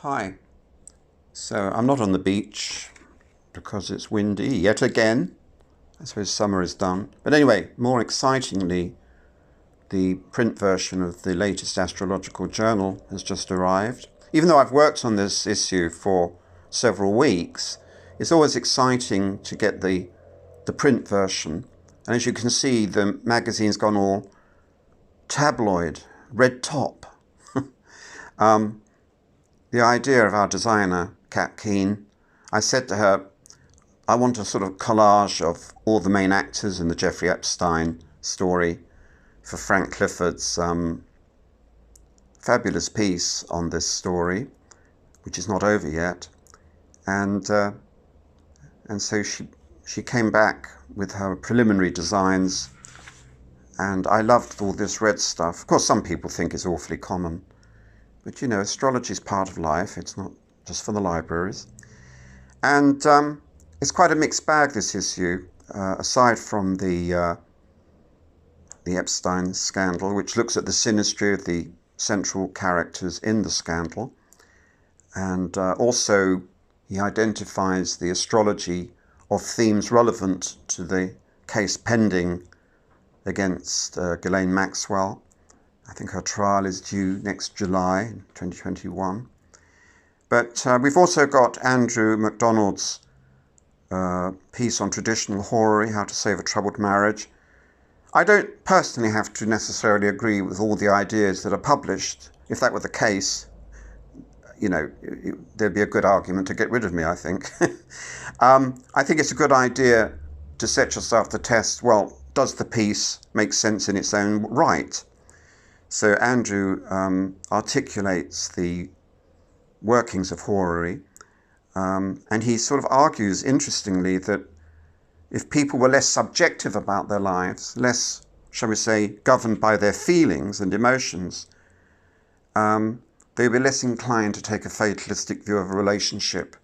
Hi. So I'm not on the beach because it's windy yet again. I suppose summer is done. But anyway, more excitingly, the print version of the latest Astrological Journal has just arrived. Even though I've worked on this issue for several weeks, it's always exciting to get the print version. And as you can see, the magazine's gone all tabloid, red top. The idea of our designer, Kat Keane, I said to her, I want a sort of collage of all the main actors in the Jeffrey Epstein story for Frank Clifford's fabulous piece on this story, which is not over yet. And so she came back with her preliminary designs, and I loved all this red stuff. Of course, some people think it's awfully common, but you know, astrology is part of life. It's not just for the libraries. And it's quite a mixed bag, this issue, aside from the Epstein scandal, which looks at the synastry of the central characters in the scandal. And also he identifies the astrology of themes relevant to the case pending against Ghislaine Maxwell. I think her trial is due next July 2021. But we've also got Andrew MacDonald's piece on traditional horary, how to save a troubled marriage. I don't personally have to necessarily agree with all the ideas that are published. If that were the case, you know, there'd be a good argument to get rid of me, I think. I think it's a good idea to set yourself the test. Well, does the piece make sense in its own right? So Andrew articulates the workings of horary, and he sort of argues, interestingly, that if people were less subjective about their lives, less, shall we say, governed by their feelings and emotions, they would be less inclined to take a fatalistic view of a relationship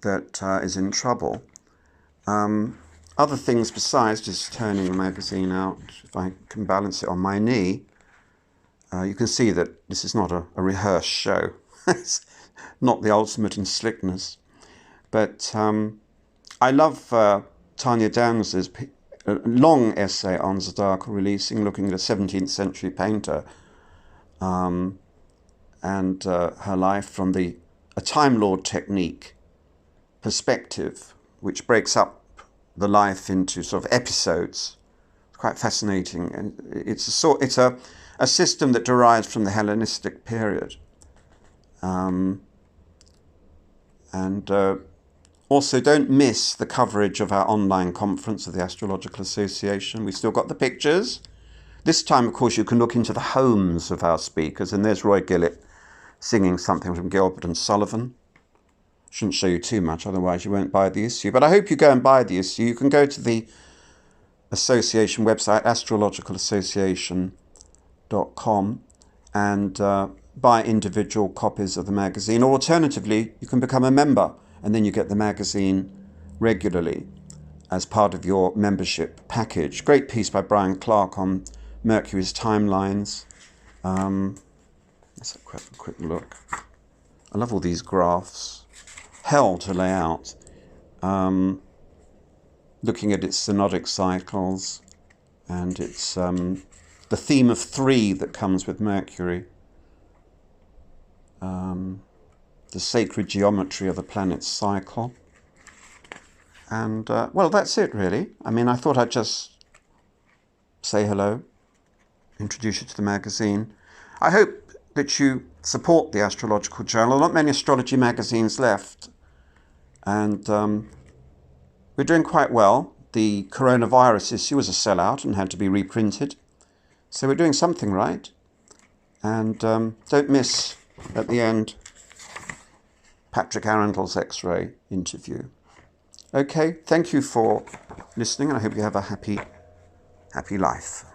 that is in trouble. Other things besides just turning the magazine out, if I can balance it on my knee, you can see that this is not a rehearsed show. It's not the ultimate in slickness. But I love Tanya Downes's long essay on zodiacal releasing, looking at a 17th century painter and her life from a Time Lord technique perspective, which breaks up the life into sort of episodes. It's quite fascinating, and it's a system that derives from the Hellenistic period. Also, don't miss the coverage of our online conference of the Astrological Association. We've still got the pictures. This time, of course, you can look into the homes of our speakers, and there's Roy Gillett singing something from Gilbert and Sullivan. Shouldn't show you too much, otherwise you won't buy the issue. But I hope you go and buy the issue. You can go to the association website, astrologicalassociation.com, and buy individual copies of the magazine. Or alternatively, you can become a member, and then you get the magazine regularly as part of your membership package. Great piece by Brian Clark on Mercury's timelines. Let's have a quick look. I love all these graphs. Hell to lay out. Looking at its synodic cycles, and it's the theme of 3 that comes with Mercury. The sacred geometry of the planet's cycle. And, well, that's it, really. I mean, I thought I'd just say hello, introduce you to the magazine. I hope that you support the Astrological Journal. Not many astrology magazines left. And we're doing quite well. The coronavirus issue was a sellout and had to be reprinted. So we're doing something right. And don't miss, at the end, Patrick Arundel's X-ray interview. Okay, thank you for listening, and I hope you have a happy life.